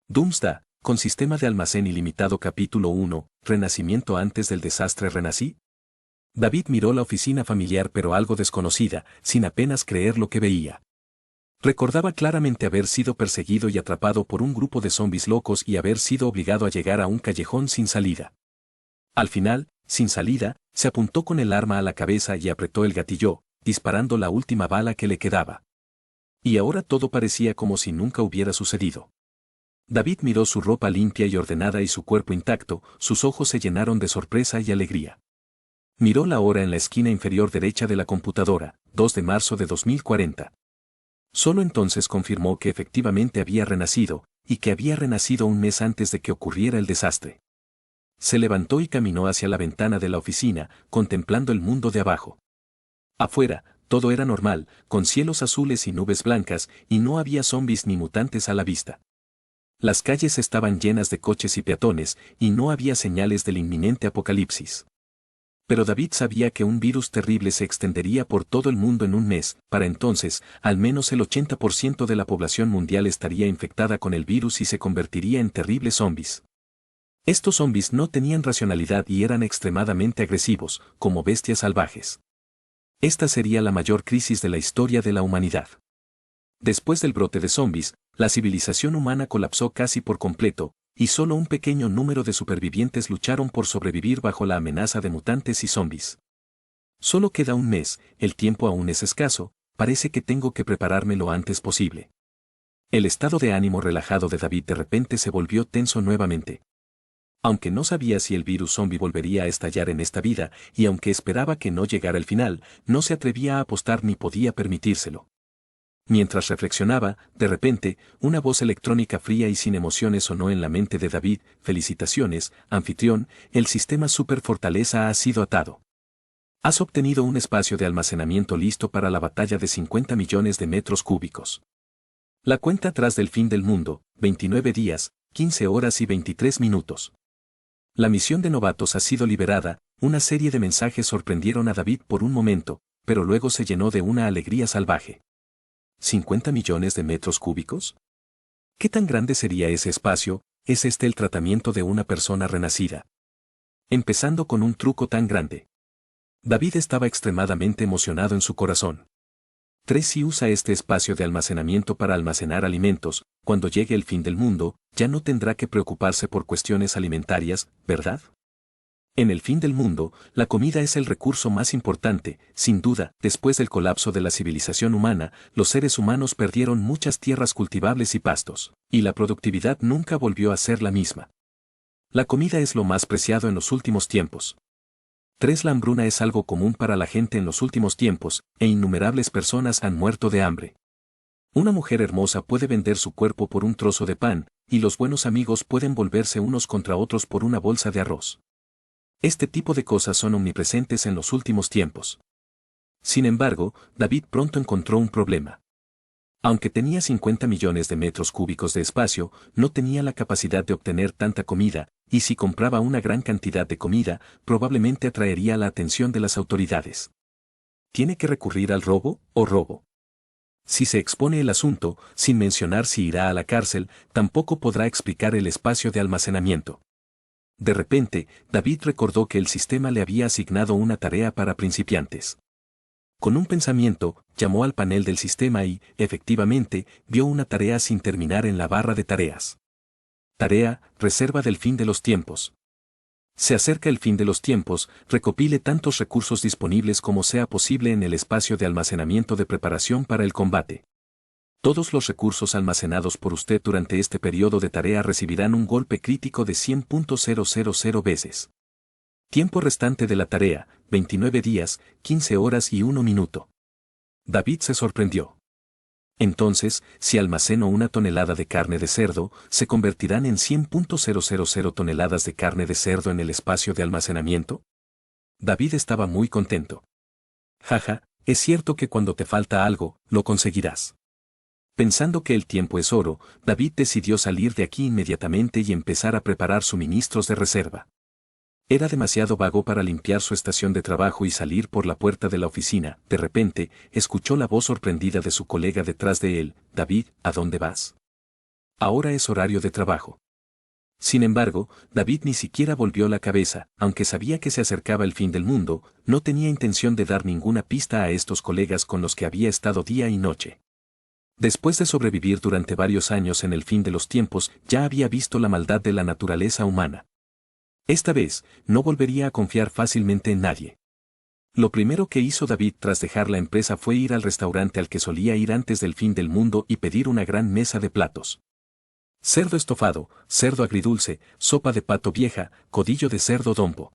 Doomsday, con sistema de almacén ilimitado capítulo 1, Renacimiento antes del desastre renací. David miró la oficina familiar pero algo desconocida, sin apenas creer lo que veía. Recordaba claramente haber sido perseguido y atrapado por un grupo de zombis locos y haber sido obligado a llegar a un callejón sin salida. Al final, sin salida, se apuntó con el arma a la cabeza y apretó el gatillo, disparando la última bala que le quedaba. Y ahora todo parecía como si nunca hubiera sucedido. David miró su ropa limpia y ordenada y su cuerpo intacto, sus ojos se llenaron de sorpresa y alegría. Miró la hora en la esquina inferior derecha de la computadora, 2 de marzo de 2040. Solo entonces confirmó que efectivamente había renacido, y que había renacido un mes antes de que ocurriera el desastre. Se levantó y caminó hacia la ventana de la oficina, contemplando el mundo de abajo. Afuera, todo era normal, con cielos azules y nubes blancas, y no había zombis ni mutantes a la vista. Las calles estaban llenas de coches y peatones, y no había señales del inminente apocalipsis. Pero David sabía que un virus terrible se extendería por todo el mundo en un mes. Para entonces, al menos el 80% de la población mundial estaría infectada con el virus y se convertiría en terribles zombis. Estos zombis no tenían racionalidad y eran extremadamente agresivos, como bestias salvajes. Esta sería la mayor crisis de la historia de la humanidad. Después del brote de zombis, la civilización humana colapsó casi por completo, y solo un pequeño número de supervivientes lucharon por sobrevivir bajo la amenaza de mutantes y zombis. Solo queda un mes, el tiempo aún es escaso, parece que tengo que prepararme lo antes posible. El estado de ánimo relajado de David de repente se volvió tenso nuevamente. Aunque no sabía si el virus zombie volvería a estallar en esta vida, y aunque esperaba que no llegara el final, no se atrevía a apostar ni podía permitírselo. Mientras reflexionaba, de repente, una voz electrónica fría y sin emociones sonó en la mente de David: felicitaciones, anfitrión, el sistema Super Fortaleza ha sido atado. Has obtenido un espacio de almacenamiento listo para la batalla de 50 millones de metros cúbicos. La cuenta atrás del fin del mundo, 29 días, 15 horas y 23 minutos. La misión de novatos ha sido liberada. Una serie de mensajes sorprendieron a David por un momento, pero luego se llenó de una alegría salvaje. ¿50 millones de metros cúbicos? ¿Qué tan grande sería ese espacio? ¿Es este el tratamiento de una persona renacida? Empezando con un truco tan grande. David estaba extremadamente emocionado en su corazón. 3. Si usa este espacio de almacenamiento para almacenar alimentos, cuando llegue el fin del mundo, ya no tendrá que preocuparse por cuestiones alimentarias, ¿verdad? En el fin del mundo, la comida es el recurso más importante, sin duda. Después del colapso de la civilización humana, los seres humanos perdieron muchas tierras cultivables y pastos, y la productividad nunca volvió a ser la misma. La comida es lo más preciado en los últimos tiempos. 3. La hambruna es algo común para la gente en los últimos tiempos, e innumerables personas han muerto de hambre. Una mujer hermosa puede vender su cuerpo por un trozo de pan, y los buenos amigos pueden volverse unos contra otros por una bolsa de arroz. Este tipo de cosas son omnipresentes en los últimos tiempos. Sin embargo, David pronto encontró un problema. Aunque tenía 50 millones de metros cúbicos de espacio, no tenía la capacidad de obtener tanta comida, y si compraba una gran cantidad de comida, probablemente atraería la atención de las autoridades. ¿Tiene que recurrir al robo o robo? Si se expone el asunto, sin mencionar si irá a la cárcel, tampoco podrá explicar el espacio de almacenamiento. De repente, David recordó que el sistema le había asignado una tarea para principiantes. Con un pensamiento, llamó al panel del sistema y, efectivamente, vio una tarea sin terminar en la barra de tareas. Tarea: reserva del fin de los tiempos. Se acerca el fin de los tiempos, recopile tantos recursos disponibles como sea posible en el espacio de almacenamiento de preparación para el combate. Todos los recursos almacenados por usted durante este periodo de tarea recibirán un golpe crítico de 100.000 veces. Tiempo restante de la tarea: 29 días, 15 horas y 1 minuto. David se sorprendió. Entonces, si almaceno 1 tonelada de carne de cerdo, ¿se convertirán en 100.000 toneladas de carne de cerdo en el espacio de almacenamiento? David estaba muy contento. Jaja, es cierto que cuando te falta algo, lo conseguirás. Pensando que el tiempo es oro, David decidió salir de aquí inmediatamente y empezar a preparar suministros de reserva. Era demasiado vago para limpiar su estación de trabajo y salir por la puerta de la oficina. De repente, escuchó la voz sorprendida de su colega detrás de él: David, ¿a dónde vas? Ahora es horario de trabajo. Sin embargo, David ni siquiera volvió la cabeza, aunque sabía que se acercaba el fin del mundo, no tenía intención de dar ninguna pista a estos colegas con los que había estado día y noche. Después de sobrevivir durante varios años en el fin de los tiempos, ya había visto la maldad de la naturaleza humana. Esta vez, no volvería a confiar fácilmente en nadie. Lo primero que hizo David tras dejar la empresa fue ir al restaurante al que solía ir antes del fin del mundo y pedir una gran mesa de platos. Cerdo estofado, cerdo agridulce, sopa de pato vieja, codillo de cerdo dompo.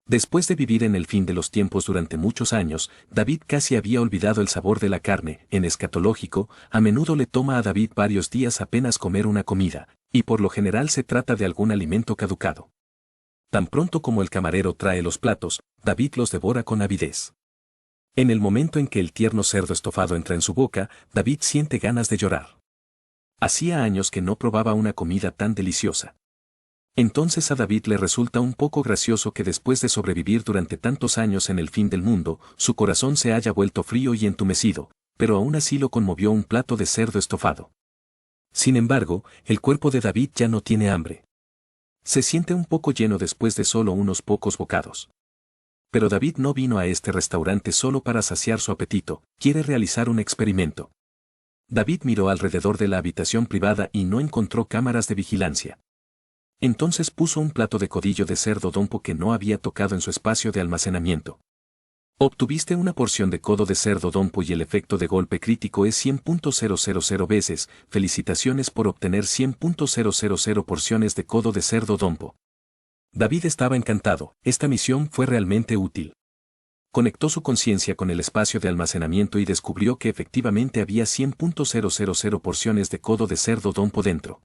Después de vivir en el fin de los tiempos durante muchos años, David casi había olvidado el sabor de la carne. En escatológico, a menudo le toma a David varios días apenas comer una comida, y por lo general se trata de algún alimento caducado. Tan pronto como el camarero trae los platos, David los devora con avidez. En el momento en que el tierno cerdo estofado entra en su boca, David siente ganas de llorar. Hacía años que no probaba una comida tan deliciosa. Entonces a David le resulta un poco gracioso que después de sobrevivir durante tantos años en el fin del mundo, su corazón se haya vuelto frío y entumecido, pero aún así lo conmovió un plato de cerdo estofado. Sin embargo, el cuerpo de David ya no tiene hambre. Se siente un poco lleno después de solo unos pocos bocados. Pero David no vino a este restaurante solo para saciar su apetito, quiere realizar un experimento. David miró alrededor de la habitación privada y no encontró cámaras de vigilancia. Entonces puso un plato de codillo de cerdo dompo que no había tocado en su espacio de almacenamiento. Obtuviste una porción de codo de cerdo dompo y el efecto de golpe crítico es 100.000 veces. Felicitaciones por obtener 100.000 porciones de codo de cerdo dompo. David estaba encantado, esta misión fue realmente útil. Conectó su conciencia con el espacio de almacenamiento y descubrió que efectivamente había 100.000 porciones de codo de cerdo dompo dentro.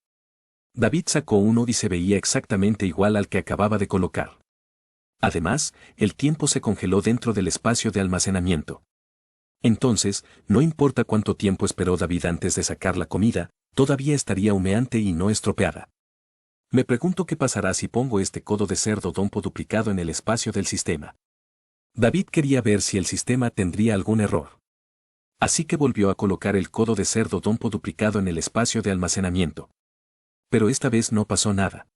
David sacó uno y se veía exactamente igual al que acababa de colocar. Además, el tiempo se congeló dentro del espacio de almacenamiento. Entonces, no importa cuánto tiempo esperó David antes de sacar la comida, todavía estaría humeante y no estropeada. Me pregunto qué pasará si pongo este codo de cerdo dompo duplicado en el espacio del sistema. David quería ver si el sistema tendría algún error. Así que volvió a colocar el codo de cerdo dompo duplicado en el espacio de almacenamiento. Pero esta vez no pasó nada.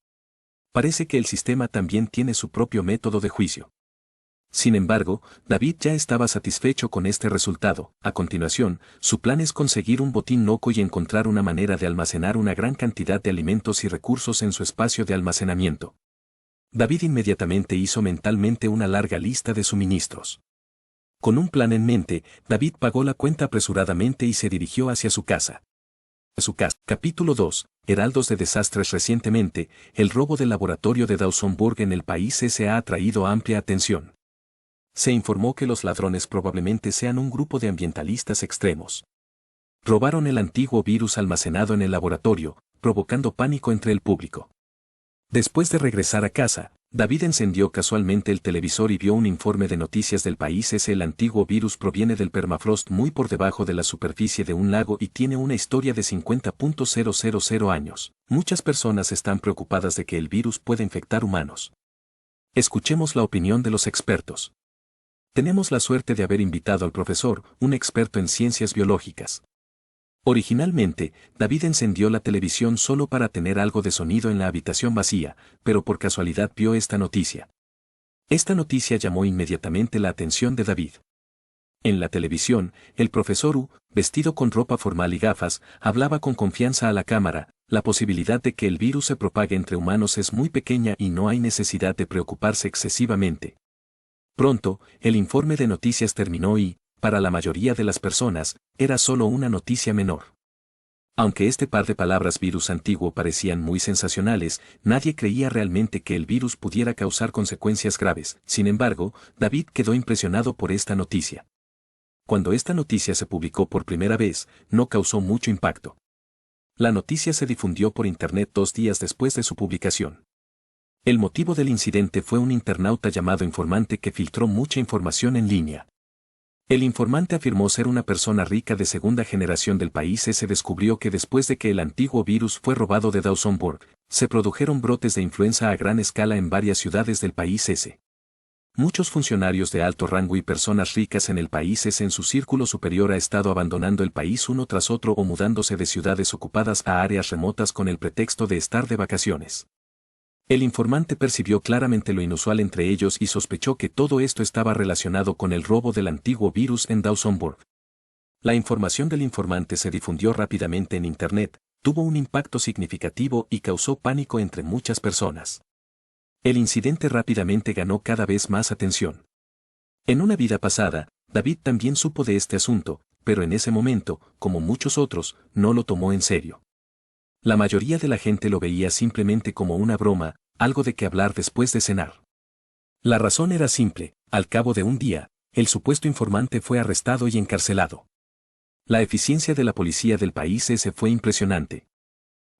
Parece que el sistema también tiene su propio método de juicio. Sin embargo, David ya estaba satisfecho con este resultado. A continuación, su plan es conseguir un botín loco y encontrar una manera de almacenar una gran cantidad de alimentos y recursos en su espacio de almacenamiento. David inmediatamente hizo mentalmente una larga lista de suministros. Con un plan en mente, David pagó la cuenta apresuradamente y se dirigió hacia su casa. Capítulo 2. Heraldos de desastres. Recientemente, el robo del laboratorio de Dawsonburg en el país ha atraído amplia atención. Se informó que los ladrones probablemente sean un grupo de ambientalistas extremos. Robaron el antiguo virus almacenado en el laboratorio, provocando pánico entre el público. Después de regresar a casa, David encendió casualmente el televisor y vio un informe de noticias del país. El antiguo virus proviene del permafrost muy por debajo de la superficie de un lago y tiene una historia de 50.000 años. Muchas personas están preocupadas de que el virus pueda infectar humanos. Escuchemos la opinión de los expertos. Tenemos la suerte de haber invitado al profesor, un experto en ciencias biológicas. Originalmente, David encendió la televisión solo para tener algo de sonido en la habitación vacía, pero por casualidad vio esta noticia. Esta noticia llamó inmediatamente la atención de David. En la televisión, el profesor U, vestido con ropa formal y gafas, hablaba con confianza a la cámara. La posibilidad de que el virus se propague entre humanos es muy pequeña y no hay necesidad de preocuparse excesivamente. Pronto, el informe de noticias terminó y, para la mayoría de las personas, era solo una noticia menor. Aunque este par de palabras virus antiguo parecían muy sensacionales, nadie creía realmente que el virus pudiera causar consecuencias graves. Sin embargo, David quedó impresionado por esta noticia. Cuando esta noticia se publicó por primera vez, no causó mucho impacto. La noticia se difundió por internet 2 días después de su publicación. El motivo del incidente fue un internauta llamado informante que filtró mucha información en línea. El informante afirmó ser una persona rica de segunda generación del país. Se descubrió que después de que el antiguo virus fue robado de Dawsonburg, se produjeron brotes de influenza a gran escala en varias ciudades del país. Muchos funcionarios de alto rango y personas ricas en el país en su círculo superior ha estado abandonando el país uno tras otro o mudándose de ciudades ocupadas a áreas remotas con el pretexto de estar de vacaciones. El informante percibió claramente lo inusual entre ellos y sospechó que todo esto estaba relacionado con el robo del antiguo virus en Dawsonburg. La información del informante se difundió rápidamente en Internet, tuvo un impacto significativo y causó pánico entre muchas personas. El incidente rápidamente ganó cada vez más atención. En una vida pasada, David también supo de este asunto, pero en ese momento, como muchos otros, no lo tomó en serio. La mayoría de la gente lo veía simplemente como una broma, algo de que hablar después de cenar. La razón era simple: al cabo de un día, el supuesto informante fue arrestado y encarcelado. La eficiencia de la policía del país ese fue impresionante.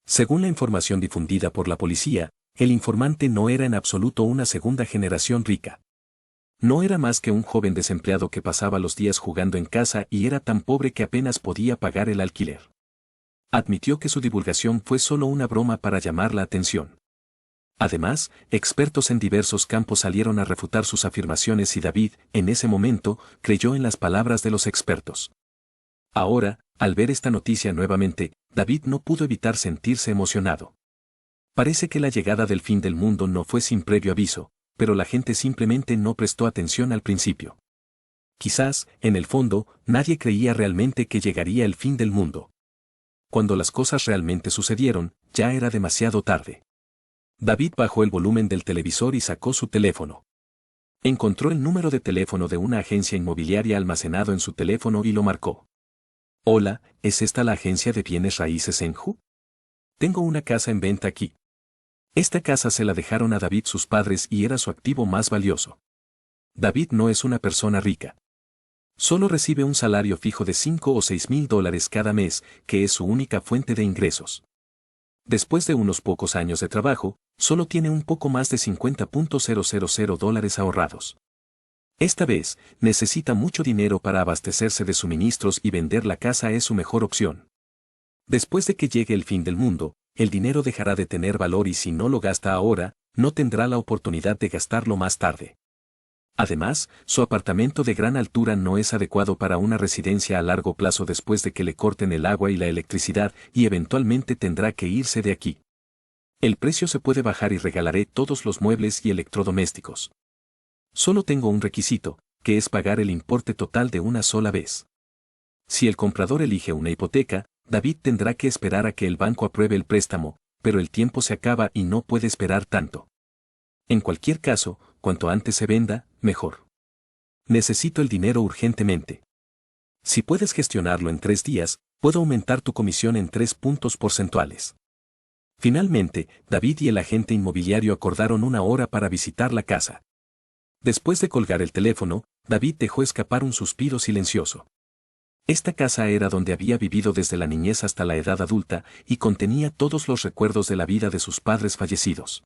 Según la información difundida por la policía, el informante no era en absoluto una segunda generación rica. No era más que un joven desempleado que pasaba los días jugando en casa y era tan pobre que apenas podía pagar el alquiler. Admitió que su divulgación fue solo una broma para llamar la atención. Además, expertos en diversos campos salieron a refutar sus afirmaciones y David, en ese momento, creyó en las palabras de los expertos. Ahora, al ver esta noticia nuevamente, David no pudo evitar sentirse emocionado. Parece que la llegada del fin del mundo no fue sin previo aviso, pero la gente simplemente no prestó atención al principio. Quizás, en el fondo, nadie creía realmente que llegaría el fin del mundo. Cuando las cosas realmente sucedieron, ya era demasiado tarde. David bajó el volumen del televisor y sacó su teléfono. Encontró el número de teléfono de una agencia inmobiliaria almacenado en su teléfono y lo marcó. Hola, ¿es esta la agencia de bienes raíces en Hu? Tengo una casa en venta aquí. Esta casa se la dejaron a David sus padres y era su activo más valioso. David no es una persona rica. Solo recibe un salario fijo de $5 o $6,000 cada mes, que es su única fuente de ingresos. Después de unos pocos años de trabajo, solo tiene un poco más de $50,000 ahorrados. Esta vez, necesita mucho dinero para abastecerse de suministros y vender la casa es su mejor opción. Después de que llegue el fin del mundo, el dinero dejará de tener valor y si no lo gasta ahora, no tendrá la oportunidad de gastarlo más tarde. Además, su apartamento de gran altura no es adecuado para una residencia a largo plazo después de que le corten el agua y la electricidad y eventualmente tendrá que irse de aquí. El precio se puede bajar y regalaré todos los muebles y electrodomésticos. Solo tengo un requisito, que es pagar el importe total de una sola vez. Si el comprador elige una hipoteca, David tendrá que esperar a que el banco apruebe el préstamo, pero el tiempo se acaba y no puede esperar tanto. En cualquier caso, cuanto antes se venda, mejor. Necesito el dinero urgentemente. Si puedes gestionarlo en 3 días, puedo aumentar tu comisión en 3 puntos porcentuales. Finalmente, David y el agente inmobiliario acordaron una hora para visitar la casa. Después de colgar el teléfono, David dejó escapar un suspiro silencioso. Esta casa era donde había vivido desde la niñez hasta la edad adulta y contenía todos los recuerdos de la vida de sus padres fallecidos.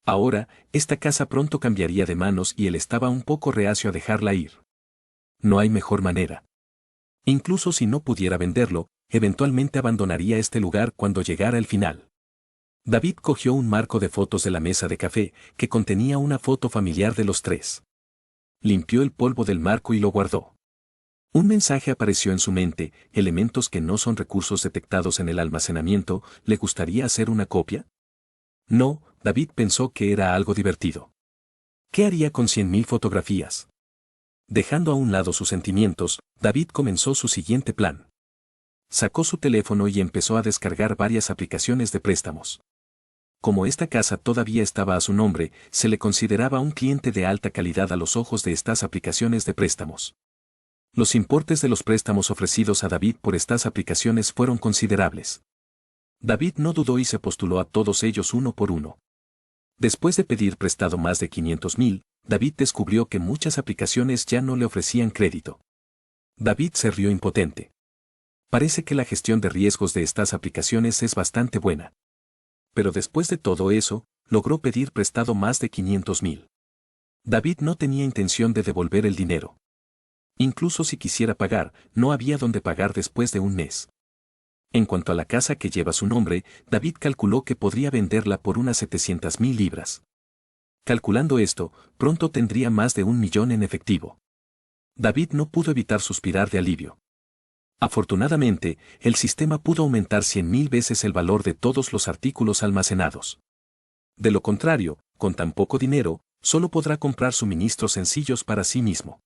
Ahora, esta casa pronto cambiaría de manos y él estaba un poco reacio a dejarla ir. No hay mejor manera. Incluso si no pudiera venderlo, eventualmente abandonaría este lugar cuando llegara el final. David cogió un marco de fotos de la mesa de café, que contenía una foto familiar de los tres. Limpió el polvo del marco y lo guardó. Un mensaje apareció en su mente: elementos que no son recursos detectados en el almacenamiento, ¿le gustaría hacer una copia? No, David pensó que era algo divertido. ¿Qué haría con 100,000 fotografías? Dejando a un lado sus sentimientos, David comenzó su siguiente plan. Sacó su teléfono y empezó a descargar varias aplicaciones de préstamos. Como esta casa todavía estaba a su nombre, se le consideraba un cliente de alta calidad a los ojos de estas aplicaciones de préstamos. Los importes de los préstamos ofrecidos a David por estas aplicaciones fueron considerables. David no dudó y se postuló a todos ellos uno por uno. Después de pedir prestado más de 500,000, David descubrió que muchas aplicaciones ya no le ofrecían crédito. David se rió impotente. Parece que la gestión de riesgos de estas aplicaciones es bastante buena. Pero después de todo eso, logró pedir prestado más de 500,000. David no tenía intención de devolver el dinero. Incluso si quisiera pagar, no había dónde pagar después de un mes. En cuanto a la casa que lleva su nombre, David calculó que podría venderla por unas 700,000 libras. Calculando esto, pronto tendría más de 1 millón en efectivo. David no pudo evitar suspirar de alivio. Afortunadamente, el sistema pudo aumentar 100.000 veces el valor de todos los artículos almacenados. De lo contrario, con tan poco dinero, solo podrá comprar suministros sencillos para sí mismo.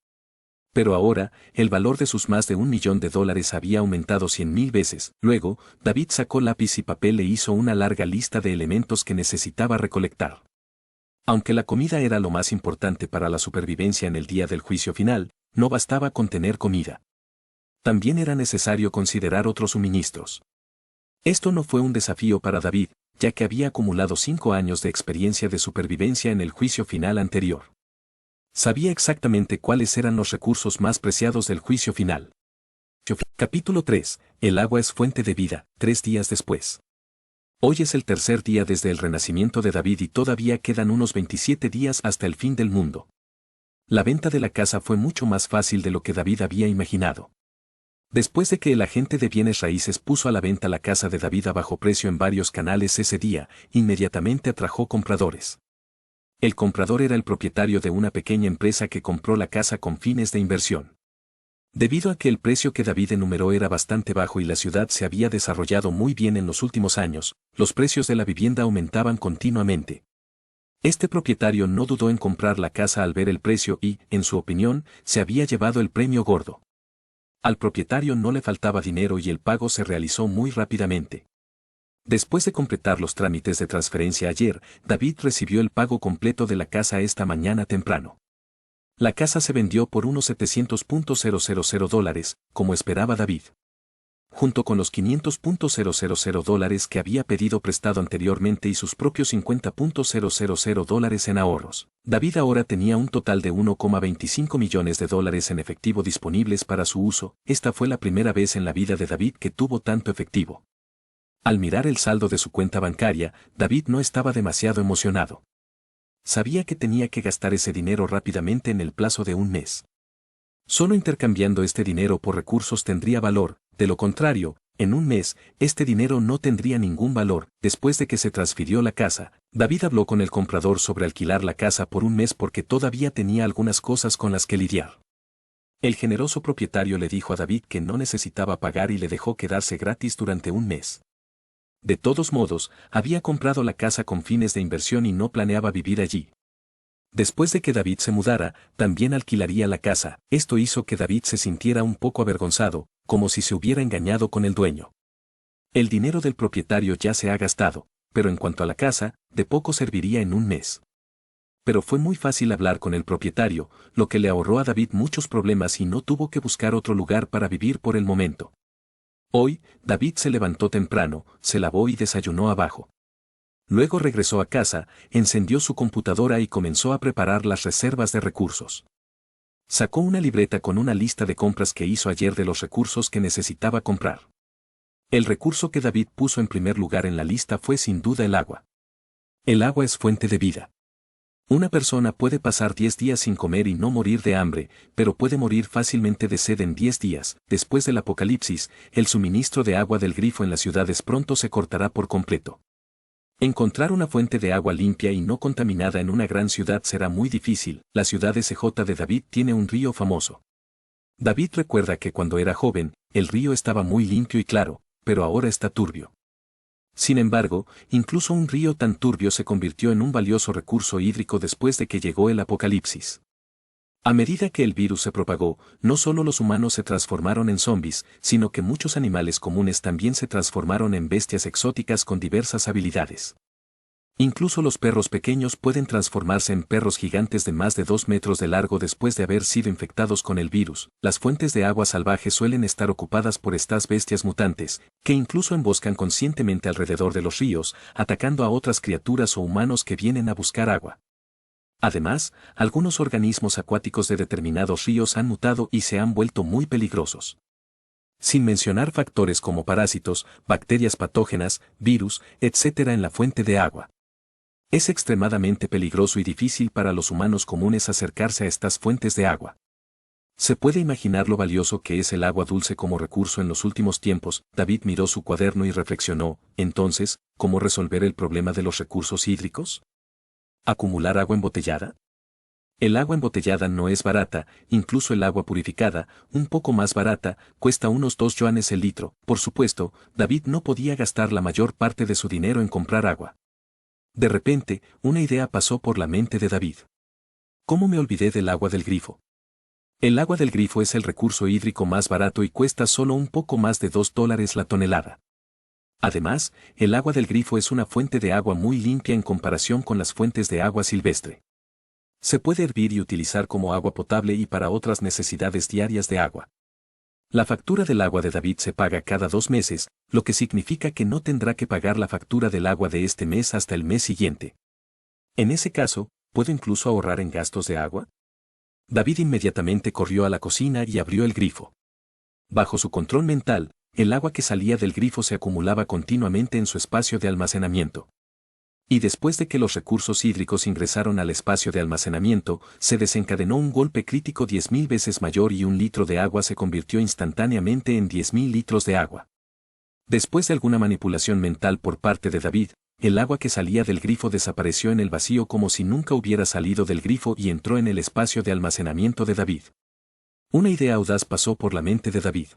Pero ahora, el valor de sus más de $1 millón había aumentado 100.000 veces. Luego, David sacó lápiz y papel e hizo una larga lista de elementos que necesitaba recolectar. Aunque la comida era lo más importante para la supervivencia en el día del juicio final, no bastaba con tener comida. También era necesario considerar otros suministros. Esto no fue un desafío para David, ya que había acumulado 5 años de experiencia de supervivencia en el juicio final anterior. Sabía exactamente cuáles eran los recursos más preciados del juicio final. Capítulo 3. El agua es fuente de vida, 3 días después. Hoy es el tercer día desde el renacimiento de David y todavía quedan unos 27 días hasta el fin del mundo. La venta de la casa fue mucho más fácil de lo que David había imaginado. Después de que el agente de bienes raíces puso a la venta la casa de David a bajo precio en varios canales ese día, inmediatamente atrajo compradores. El comprador era el propietario de una pequeña empresa que compró la casa con fines de inversión. Debido a que el precio que David enumeró era bastante bajo y la ciudad se había desarrollado muy bien en los últimos años, los precios de la vivienda aumentaban continuamente. Este propietario no dudó en comprar la casa al ver el precio y, en su opinión, se había llevado el premio gordo. Al propietario no le faltaba dinero y el pago se realizó muy rápidamente. Después de completar los trámites de transferencia ayer, David recibió el pago completo de la casa esta mañana temprano. La casa se vendió por unos $700.000, como esperaba David. Junto con los $500.000 que había pedido prestado anteriormente y sus propios $50.000 en ahorros, David ahora tenía un total de $1,25 millones en efectivo disponibles para su uso. Esta fue la primera vez en la vida de David que tuvo tanto efectivo. Al mirar el saldo de su cuenta bancaria, David no estaba demasiado emocionado. Sabía que tenía que gastar ese dinero rápidamente en el plazo de un mes. Solo intercambiando este dinero por recursos tendría valor, de lo contrario, en un mes, este dinero no tendría ningún valor. Después de que se transfirió la casa, David habló con el comprador sobre alquilar la casa por un mes porque todavía tenía algunas cosas con las que lidiar. El generoso propietario le dijo a David que no necesitaba pagar y le dejó quedarse gratis durante un mes. De todos modos, había comprado la casa con fines de inversión y no planeaba vivir allí. Después de que David se mudara, también alquilaría la casa. Esto hizo que David se sintiera un poco avergonzado, como si se hubiera engañado con el dueño. El dinero del propietario ya se ha gastado, pero en cuanto a la casa, de poco serviría en un mes. Pero fue muy fácil hablar con el propietario, lo que le ahorró a David muchos problemas y no tuvo que buscar otro lugar para vivir por el momento. Hoy, David se levantó temprano, se lavó y desayunó abajo. Luego regresó a casa, encendió su computadora y comenzó a preparar las reservas de recursos. Sacó una libreta con una lista de compras que hizo ayer de los recursos que necesitaba comprar. El recurso que David puso en primer lugar en la lista fue sin duda el agua. El agua es fuente de vida. Una persona puede pasar 10 días sin comer y no morir de hambre, pero puede morir fácilmente de sed en 10 días. Después del apocalipsis, el suministro de agua del grifo en las ciudades pronto se cortará por completo. Encontrar una fuente de agua limpia y no contaminada en una gran ciudad será muy difícil. La ciudad SJ de David tiene un río famoso. David recuerda que cuando era joven, el río estaba muy limpio y claro, pero ahora está turbio. Sin embargo, incluso un río tan turbio se convirtió en un valioso recurso hídrico después de que llegó el apocalipsis. A medida que el virus se propagó, no solo los humanos se transformaron en zombies, sino que muchos animales comunes también se transformaron en bestias exóticas con diversas habilidades. Incluso los perros pequeños pueden transformarse en perros gigantes de más de 2 metros de largo después de haber sido infectados con el virus. Las fuentes de agua salvaje suelen estar ocupadas por estas bestias mutantes, que incluso emboscan conscientemente alrededor de los ríos, atacando a otras criaturas o humanos que vienen a buscar agua. Además, algunos organismos acuáticos de determinados ríos han mutado y se han vuelto muy peligrosos. Sin mencionar factores como parásitos, bacterias patógenas, virus, etc. en la fuente de agua. Es extremadamente peligroso y difícil para los humanos comunes acercarse a estas fuentes de agua. Se puede imaginar lo valioso que es el agua dulce como recurso en los últimos tiempos. David miró su cuaderno y reflexionó, entonces, ¿cómo resolver el problema de los recursos hídricos? ¿Acumular agua embotellada? El agua embotellada no es barata, incluso el agua purificada, un poco más barata, cuesta unos 2 yuanes el litro. Por supuesto, David no podía gastar la mayor parte de su dinero en comprar agua. De repente, una idea pasó por la mente de David. ¿Cómo me olvidé del agua del grifo? El agua del grifo es el recurso hídrico más barato y cuesta solo un poco más de $2 la tonelada. Además, el agua del grifo es una fuente de agua muy limpia en comparación con las fuentes de agua silvestre. Se puede hervir y utilizar como agua potable y para otras necesidades diarias de agua. La factura del agua de David se paga cada 2 meses, lo que significa que no tendrá que pagar la factura del agua de este mes hasta el mes siguiente. En ese caso, ¿puedo incluso ahorrar en gastos de agua? David inmediatamente corrió a la cocina y abrió el grifo. Bajo su control mental, el agua que salía del grifo se acumulaba continuamente en su espacio de almacenamiento. Y después de que los recursos hídricos ingresaron al espacio de almacenamiento, se desencadenó un golpe crítico 10.000 veces mayor y un litro de agua se convirtió instantáneamente en 10.000 litros de agua. Después de alguna manipulación mental por parte de David, el agua que salía del grifo desapareció en el vacío como si nunca hubiera salido del grifo y entró en el espacio de almacenamiento de David. Una idea audaz pasó por la mente de David.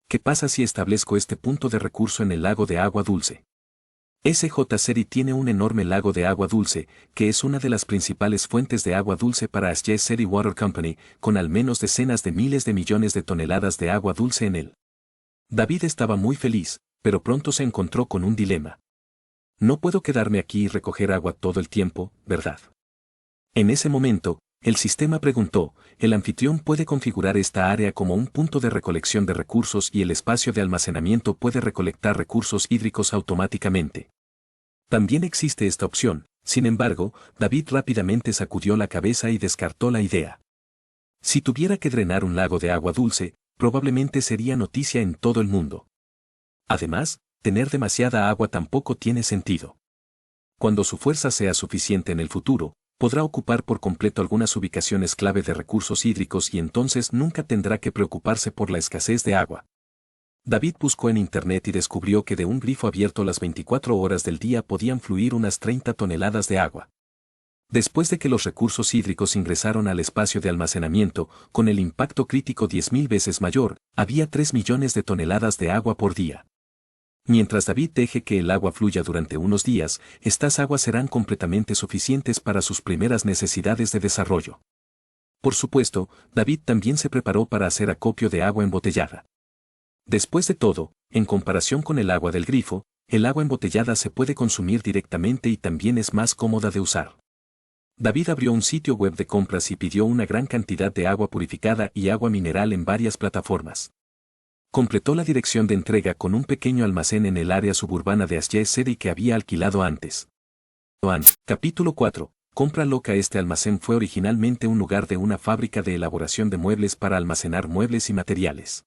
¿Qué pasa si establezco este punto de recurso en el lago de agua dulce? SJ City tiene un enorme lago de agua dulce, que es una de las principales fuentes de agua dulce para SJ City Water Company, con al menos decenas de miles de millones de toneladas de agua dulce en él. David estaba muy feliz, pero pronto se encontró con un dilema. No puedo quedarme aquí y recoger agua todo el tiempo, ¿verdad? En ese momento, el sistema preguntó, el anfitrión puede configurar esta área como un punto de recolección de recursos y el espacio de almacenamiento puede recolectar recursos hídricos automáticamente. También existe esta opción, sin embargo, David rápidamente sacudió la cabeza y descartó la idea. Si tuviera que drenar un lago de agua dulce, probablemente sería noticia en todo el mundo. Además, tener demasiada agua tampoco tiene sentido. Cuando su fuerza sea suficiente en el futuro, podrá ocupar por completo algunas ubicaciones clave de recursos hídricos y entonces nunca tendrá que preocuparse por la escasez de agua. David buscó en internet y descubrió que de un grifo abierto las 24 horas del día podían fluir unas 30 toneladas de agua. Después de que los recursos hídricos ingresaron al espacio de almacenamiento, con el impacto crítico 10.000 veces mayor, había 3 millones de toneladas de agua por día. Mientras David deje que el agua fluya durante unos días, estas aguas serán completamente suficientes para sus primeras necesidades de desarrollo. Por supuesto, David también se preparó para hacer acopio de agua embotellada. Después de todo, en comparación con el agua del grifo, el agua embotellada se puede consumir directamente y también es más cómoda de usar. David abrió un sitio web de compras y pidió una gran cantidad de agua purificada y agua mineral en varias plataformas. Completó la dirección de entrega con un pequeño almacén en el área suburbana de SJ City que había alquilado antes. Capítulo 4. Compra loca. Este almacén fue originalmente un lugar de una fábrica de elaboración de muebles para almacenar muebles y materiales.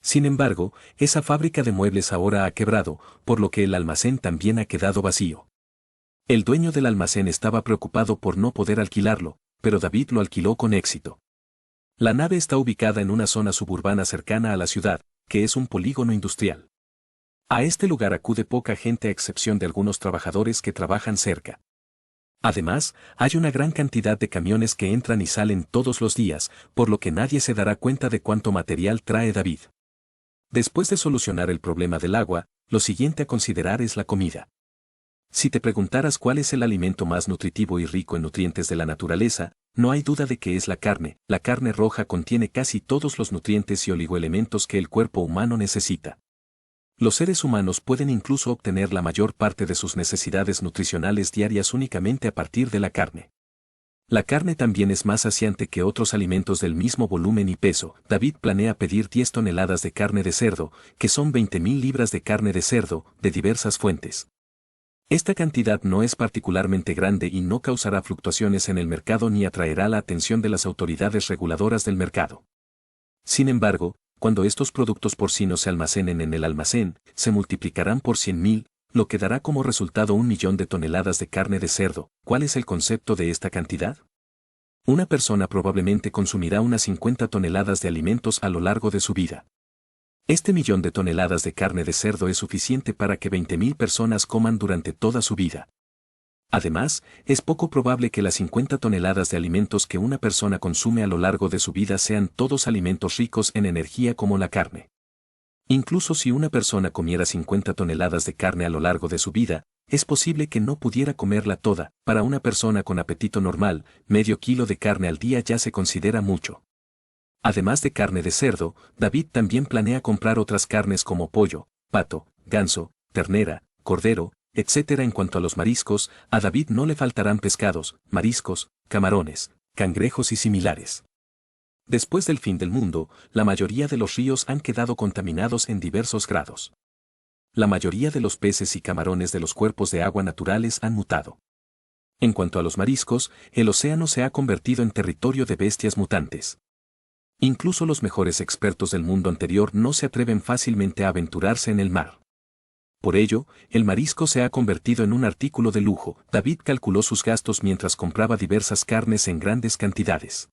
Sin embargo, esa fábrica de muebles ahora ha quebrado, por lo que el almacén también ha quedado vacío. El dueño del almacén estaba preocupado por no poder alquilarlo, pero David lo alquiló con éxito. La nave está ubicada en una zona suburbana cercana a la ciudad, que es un polígono industrial. A este lugar acude poca gente a excepción de algunos trabajadores que trabajan cerca. Además, hay una gran cantidad de camiones que entran y salen todos los días, por lo que nadie se dará cuenta de cuánto material trae David. Después de solucionar el problema del agua, lo siguiente a considerar es la comida. Si te preguntaras cuál es el alimento más nutritivo y rico en nutrientes de la naturaleza, no hay duda de que es la carne. La carne roja contiene casi todos los nutrientes y oligoelementos que el cuerpo humano necesita. Los seres humanos pueden incluso obtener la mayor parte de sus necesidades nutricionales diarias únicamente a partir de la carne. La carne también es más saciante que otros alimentos del mismo volumen y peso. David planea pedir 10 toneladas de carne de cerdo, que son 20.000 libras de carne de cerdo, de diversas fuentes. Esta cantidad no es particularmente grande y no causará fluctuaciones en el mercado ni atraerá la atención de las autoridades reguladoras del mercado. Sin embargo, cuando estos productos porcinos se almacenen en el almacén, se multiplicarán por 100.000, lo que dará como resultado 1 millón de toneladas de carne de cerdo. ¿Cuál es el concepto de esta cantidad? Una persona probablemente consumirá unas 50 toneladas de alimentos a lo largo de su vida. Este millón de toneladas de carne de cerdo es suficiente para que 20.000 personas coman durante toda su vida. Además, es poco probable que las 50 toneladas de alimentos que una persona consume a lo largo de su vida sean todos alimentos ricos en energía como la carne. Incluso si una persona comiera 50 toneladas de carne a lo largo de su vida, es posible que no pudiera comerla toda. Para una persona con apetito normal, medio kilo de carne al día ya se considera mucho. Además de carne de cerdo, David también planea comprar otras carnes como pollo, pato, ganso, ternera, cordero, etc. En cuanto a los mariscos, a David no le faltarán pescados, mariscos, camarones, cangrejos y similares. Después del fin del mundo, la mayoría de los ríos han quedado contaminados en diversos grados. La mayoría de los peces y camarones de los cuerpos de agua naturales han mutado. En cuanto a los mariscos, el océano se ha convertido en territorio de bestias mutantes. Incluso los mejores expertos del mundo anterior no se atreven fácilmente a aventurarse en el mar. Por ello, el marisco se ha convertido en un artículo de lujo. David calculó sus gastos mientras compraba diversas carnes en grandes cantidades.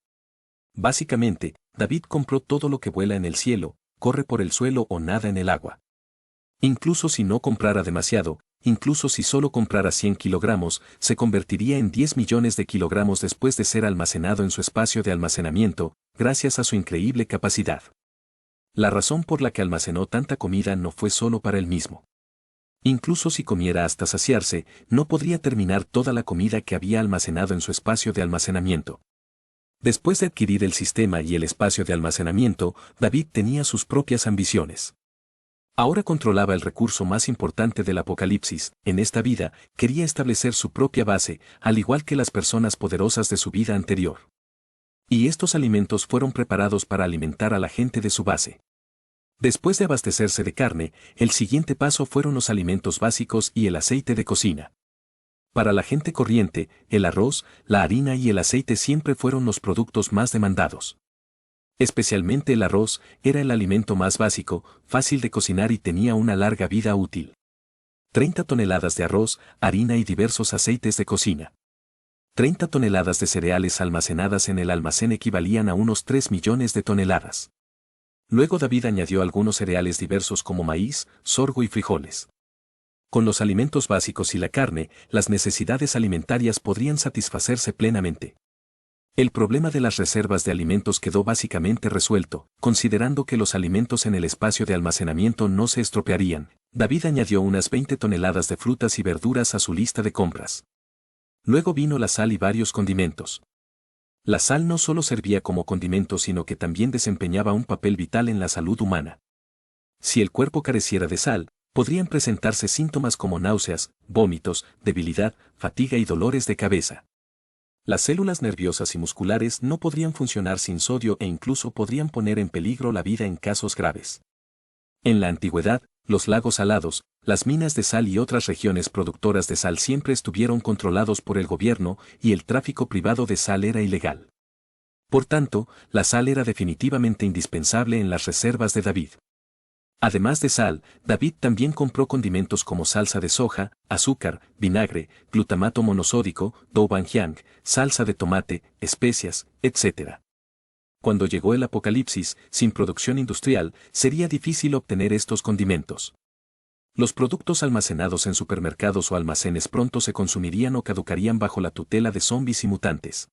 Básicamente, David compró todo lo que vuela en el cielo, corre por el suelo o nada en el agua. Incluso si no comprara demasiado, incluso si solo comprara 100 kilogramos, se convertiría en 10 millones de kilogramos después de ser almacenado en su espacio de almacenamiento, gracias a su increíble capacidad. La razón por la que almacenó tanta comida no fue solo para él mismo. Incluso si comiera hasta saciarse, no podría terminar toda la comida que había almacenado en su espacio de almacenamiento. Después de adquirir el sistema y el espacio de almacenamiento, David tenía sus propias ambiciones. Ahora controlaba el recurso más importante del apocalipsis. En esta vida, quería establecer su propia base, al igual que las personas poderosas de su vida anterior. Y estos alimentos fueron preparados para alimentar a la gente de su base. Después de abastecerse de carne, el siguiente paso fueron los alimentos básicos y el aceite de cocina. Para la gente corriente, el arroz, la harina y el aceite siempre fueron los productos más demandados. Especialmente el arroz, era el alimento más básico, fácil de cocinar y tenía una larga vida útil. 30 toneladas de arroz, harina y diversos aceites de cocina. 30 toneladas de cereales almacenadas en el almacén equivalían a unos 3 millones de toneladas. Luego David añadió algunos cereales diversos como maíz, sorgo y frijoles. Con los alimentos básicos y la carne, las necesidades alimentarias podrían satisfacerse plenamente. El problema de las reservas de alimentos quedó básicamente resuelto, considerando que los alimentos en el espacio de almacenamiento no se estropearían. David añadió unas 20 toneladas de frutas y verduras a su lista de compras. Luego vino la sal y varios condimentos. La sal no solo servía como condimento sino que también desempeñaba un papel vital en la salud humana. Si el cuerpo careciera de sal, podrían presentarse síntomas como náuseas, vómitos, debilidad, fatiga y dolores de cabeza. Las células nerviosas y musculares no podrían funcionar sin sodio e incluso podrían poner en peligro la vida en casos graves. En la antigüedad, los lagos salados, las minas de sal y otras regiones productoras de sal siempre estuvieron controlados por el gobierno y el tráfico privado de sal era ilegal. Por tanto, la sal era definitivamente indispensable en las reservas de David. Además de sal, David también compró condimentos como salsa de soja, azúcar, vinagre, glutamato monosódico, douban-jiang, salsa de tomate, especias, etc. Cuando llegó el apocalipsis, sin producción industrial, sería difícil obtener estos condimentos. Los productos almacenados en supermercados o almacenes pronto se consumirían o caducarían bajo la tutela de zombis y mutantes.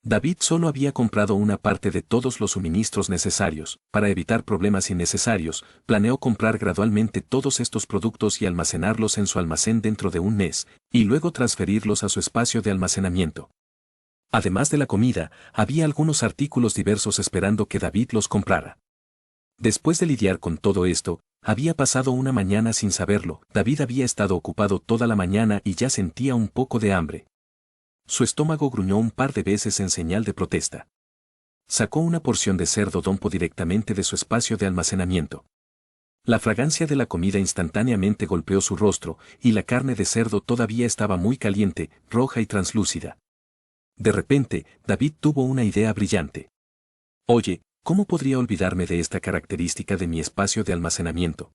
David solo había comprado una parte de todos los suministros necesarios. Para evitar problemas innecesarios, planeó comprar gradualmente todos estos productos y almacenarlos en su almacén dentro de un mes, y luego transferirlos a su espacio de almacenamiento. Además de la comida, había algunos artículos diversos esperando que David los comprara. Después de lidiar con todo esto, había pasado una mañana sin saberlo. David había estado ocupado toda la mañana y ya sentía un poco de hambre. Su estómago gruñó un par de veces en señal de protesta. Sacó una porción de cerdo dompo directamente de su espacio de almacenamiento. La fragancia de la comida instantáneamente golpeó su rostro, y la carne de cerdo todavía estaba muy caliente, roja y translúcida. De repente, David tuvo una idea brillante. Oye, ¿cómo podría olvidarme de esta característica de mi espacio de almacenamiento?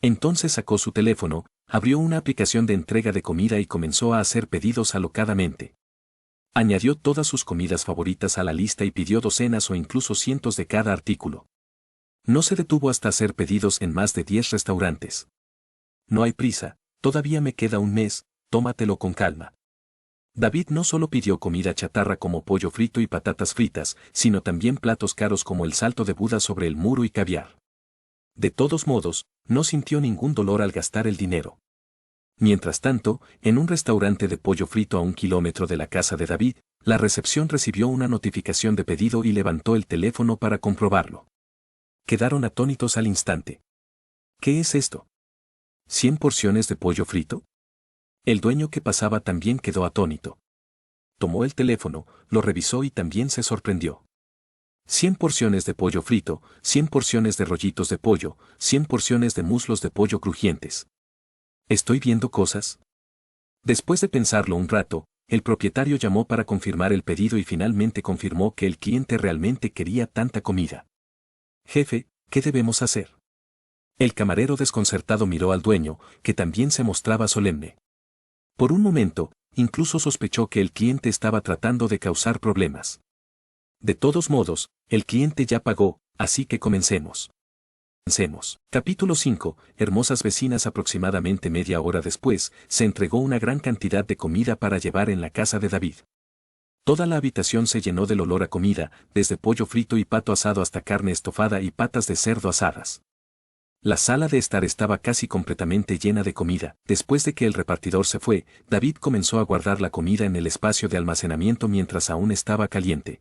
Entonces sacó su teléfono, abrió una aplicación de entrega de comida y comenzó a hacer pedidos alocadamente. Añadió todas sus comidas favoritas a la lista y pidió docenas o incluso cientos de cada artículo. No se detuvo hasta hacer pedidos en más de 10 restaurantes. No hay prisa, todavía me queda un mes, tómatelo con calma. David no solo pidió comida chatarra como pollo frito y patatas fritas, sino también platos caros como el salto de Buda sobre el muro y caviar. De todos modos, no sintió ningún dolor al gastar el dinero. Mientras tanto, en un restaurante de pollo frito a 1 kilómetro de la casa de David, la recepción recibió una notificación de pedido y levantó el teléfono para comprobarlo. Quedaron atónitos al instante. ¿Qué es esto? ¿100 porciones de pollo frito? El dueño que pasaba también quedó atónito. Tomó el teléfono, lo revisó y también se sorprendió. 100 porciones de pollo frito, 100 porciones de rollitos de pollo, 100 porciones de muslos de pollo crujientes. ¿Estoy viendo cosas? Después de pensarlo un rato, el propietario llamó para confirmar el pedido y finalmente confirmó que el cliente realmente quería tanta comida. Jefe, ¿qué debemos hacer? El camarero desconcertado miró al dueño, que también se mostraba solemne. Por un momento, incluso sospechó que el cliente estaba tratando de causar problemas. De todos modos, el cliente ya pagó, así que comencemos. Capítulo 5. Hermosas vecinas. Aproximadamente media hora después, se entregó una gran cantidad de comida para llevar en la casa de David. Toda la habitación se llenó del olor a comida, desde pollo frito y pato asado hasta carne estofada y patas de cerdo asadas. La sala de estar estaba casi completamente llena de comida. Después de que el repartidor se fue, David comenzó a guardar la comida en el espacio de almacenamiento mientras aún estaba caliente.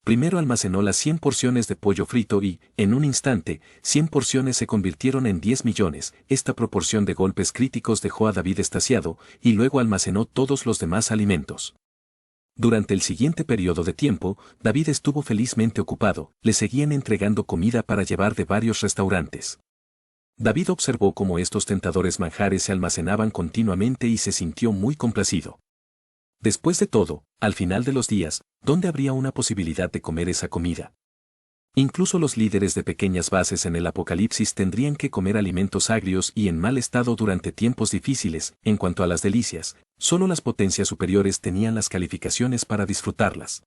Primero almacenó las 100 porciones de pollo frito y, en un instante, 100 porciones se convirtieron en 10 millones. Esta proporción de golpes críticos dejó a David extasiado, y luego almacenó todos los demás alimentos. Durante el siguiente periodo de tiempo, David estuvo felizmente ocupado, le seguían entregando comida para llevar de varios restaurantes. David observó cómo estos tentadores manjares se almacenaban continuamente y se sintió muy complacido. Después de todo, al final de los días, ¿dónde habría una posibilidad de comer esa comida? Incluso los líderes de pequeñas bases en el apocalipsis tendrían que comer alimentos agrios y en mal estado durante tiempos difíciles. En cuanto a las delicias, solo las potencias superiores tenían las calificaciones para disfrutarlas.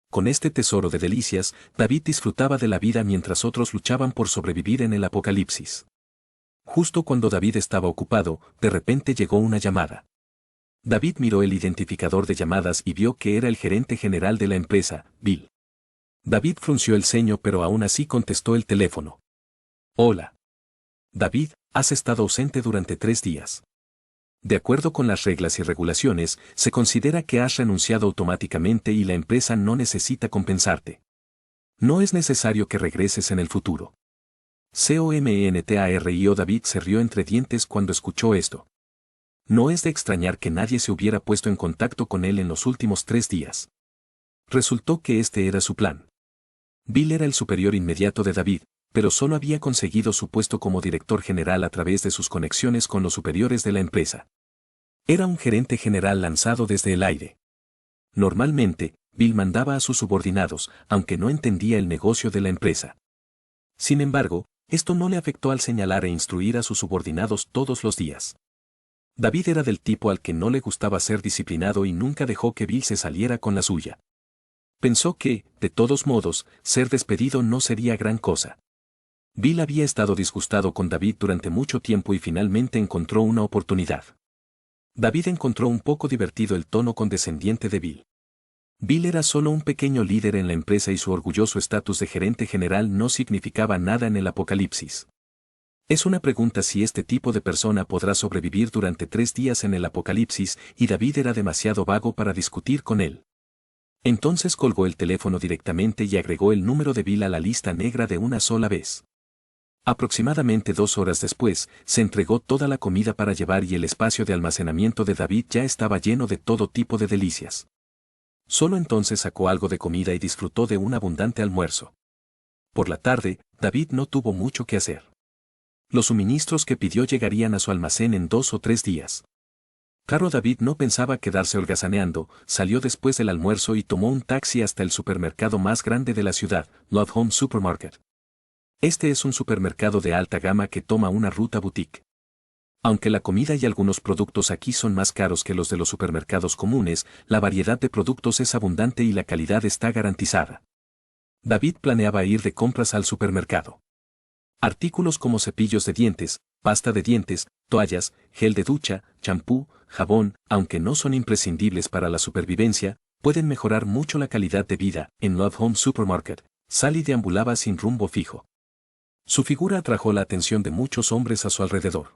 Con este tesoro de delicias, David disfrutaba de la vida mientras otros luchaban por sobrevivir en el apocalipsis. Justo cuando David estaba ocupado, de repente llegó una llamada. David miró el identificador de llamadas y vio que era el gerente general de la empresa, Bill. David frunció el ceño pero aún así contestó el teléfono. Hola. David, has estado ausente durante 3 días. De acuerdo con las reglas y regulaciones, se considera que has renunciado automáticamente y la empresa no necesita compensarte. No es necesario que regreses en el futuro. COMENTARIO. David se rió entre dientes cuando escuchó esto. No es de extrañar que nadie se hubiera puesto en contacto con él en los últimos 3 días. Resultó que este era su plan. Bill era el superior inmediato de David, pero solo había conseguido su puesto como director general a través de sus conexiones con los superiores de la empresa. Era un gerente general lanzado desde el aire. Normalmente, Bill mandaba a sus subordinados, aunque no entendía el negocio de la empresa. Sin embargo, esto no le afectó al señalar e instruir a sus subordinados todos los días. David era del tipo al que no le gustaba ser disciplinado y nunca dejó que Bill se saliera con la suya. Pensó que, de todos modos, ser despedido no sería gran cosa. Bill había estado disgustado con David durante mucho tiempo y finalmente encontró una oportunidad. David encontró un poco divertido el tono condescendiente de Bill. Bill era solo un pequeño líder en la empresa y su orgulloso estatus de gerente general no significaba nada en el apocalipsis. Es una pregunta si este tipo de persona podrá sobrevivir durante 3 días en el apocalipsis, y David era demasiado vago para discutir con él. Entonces colgó el teléfono directamente y agregó el número de Bill a la lista negra de una sola vez. Aproximadamente 2 horas después, se entregó toda la comida para llevar y el espacio de almacenamiento de David ya estaba lleno de todo tipo de delicias. Solo entonces sacó algo de comida y disfrutó de un abundante almuerzo. Por la tarde, David no tuvo mucho que hacer. Los suministros que pidió llegarían a su almacén en 2 o 3 días. Claro, David no pensaba quedarse holgazaneando, salió después del almuerzo y tomó un taxi hasta el supermercado más grande de la ciudad, Love Home Supermarket. Este es un supermercado de alta gama que toma una ruta boutique. Aunque la comida y algunos productos aquí son más caros que los de los supermercados comunes, la variedad de productos es abundante y la calidad está garantizada. David planeaba ir de compras al supermercado. Artículos como cepillos de dientes, pasta de dientes, toallas, gel de ducha, champú, jabón, aunque no son imprescindibles para la supervivencia, pueden mejorar mucho la calidad de vida. En Love Home Supermarket, Sally deambulaba sin rumbo fijo. Su figura atrajo la atención de muchos hombres a su alrededor.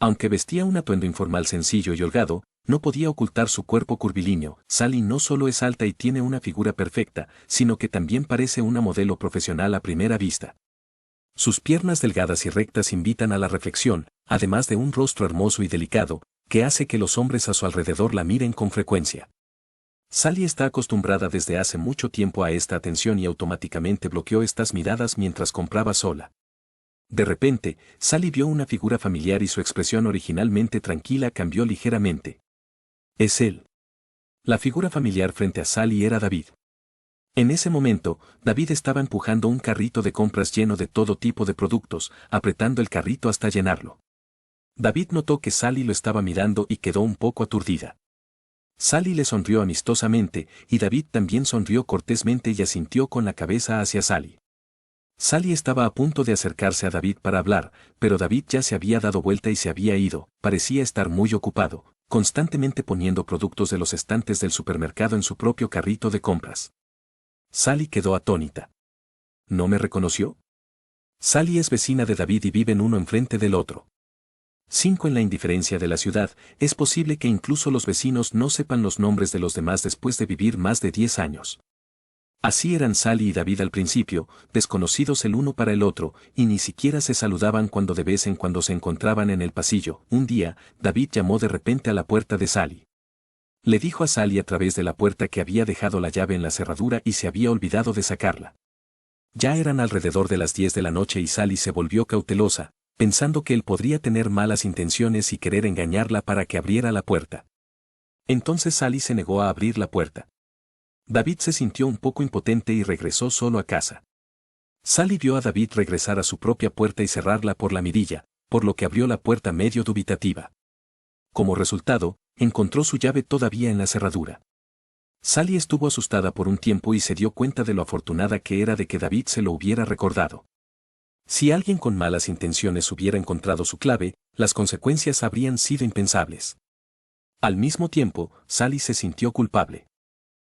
Aunque vestía un atuendo informal sencillo y holgado, no podía ocultar su cuerpo curvilíneo. Sally no solo es alta y tiene una figura perfecta, sino que también parece una modelo profesional a primera vista. Sus piernas delgadas y rectas invitan a la reflexión, además de un rostro hermoso y delicado, que hace que los hombres a su alrededor la miren con frecuencia. Sally está acostumbrada desde hace mucho tiempo a esta atención y automáticamente bloqueó estas miradas mientras compraba sola. De repente, Sally vio una figura familiar y su expresión originalmente tranquila cambió ligeramente. Es él. La figura familiar frente a Sally era David. En ese momento, David estaba empujando un carrito de compras lleno de todo tipo de productos, apretando el carrito hasta llenarlo. David notó que Sally lo estaba mirando y quedó un poco aturdida. Sally le sonrió amistosamente, y David también sonrió cortésmente y asintió con la cabeza hacia Sally. Sally estaba a punto de acercarse a David para hablar, pero David ya se había dado vuelta y se había ido. Parecía estar muy ocupado, constantemente poniendo productos de los estantes del supermercado en su propio carrito de compras. Sally quedó atónita. ¿No me reconoció? Sally es vecina de David y viven uno enfrente del otro. 5. En la indiferencia de la ciudad, es posible que incluso los vecinos no sepan los nombres de los demás después de vivir más de 10 años. Así eran Sally y David al principio, desconocidos el uno para el otro, y ni siquiera se saludaban cuando de vez en cuando se encontraban en el pasillo. Un día, David llamó de repente a la puerta de Sally. Le dijo a Sally a través de la puerta que había dejado la llave en la cerradura y se había olvidado de sacarla. Ya eran alrededor de las 10 de la noche y Sally se volvió cautelosa, pensando que él podría tener malas intenciones y querer engañarla para que abriera la puerta. Entonces Sally se negó a abrir la puerta. David se sintió un poco impotente y regresó solo a casa. Sally vio a David regresar a su propia puerta y cerrarla por la mirilla, por lo que abrió la puerta medio dubitativa. Como resultado, encontró su llave todavía en la cerradura. Sally estuvo asustada por un tiempo y se dio cuenta de lo afortunada que era de que David se lo hubiera recordado. Si alguien con malas intenciones hubiera encontrado su clave, las consecuencias habrían sido impensables. Al mismo tiempo, Sally se sintió culpable.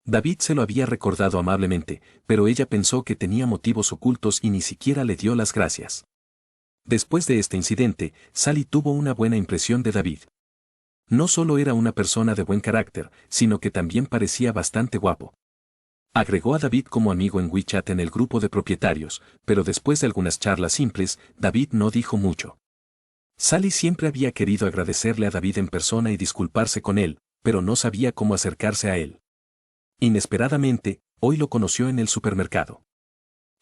David se lo había recordado amablemente, pero ella pensó que tenía motivos ocultos y ni siquiera le dio las gracias. Después de este incidente, Sally tuvo una buena impresión de David. No solo era una persona de buen carácter, sino que también parecía bastante guapo. Agregó a David como amigo en WeChat en el grupo de propietarios, pero después de algunas charlas simples, David no dijo mucho. Sally siempre había querido agradecerle a David en persona y disculparse con él, pero no sabía cómo acercarse a él. Inesperadamente, hoy lo conoció en el supermercado.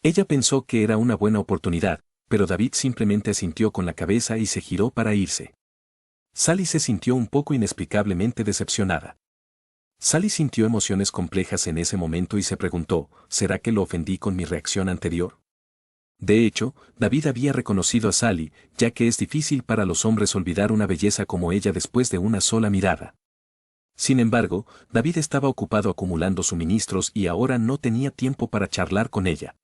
Ella pensó que era una buena oportunidad, pero David simplemente asintió con la cabeza y se giró para irse. Sally se sintió un poco inexplicablemente decepcionada. Sally sintió emociones complejas en ese momento y se preguntó, ¿será que lo ofendí con mi reacción anterior? De hecho, David había reconocido a Sally, ya que es difícil para los hombres olvidar una belleza como ella después de una sola mirada. Sin embargo, David estaba ocupado acumulando suministros y ahora no tenía tiempo para charlar con ella.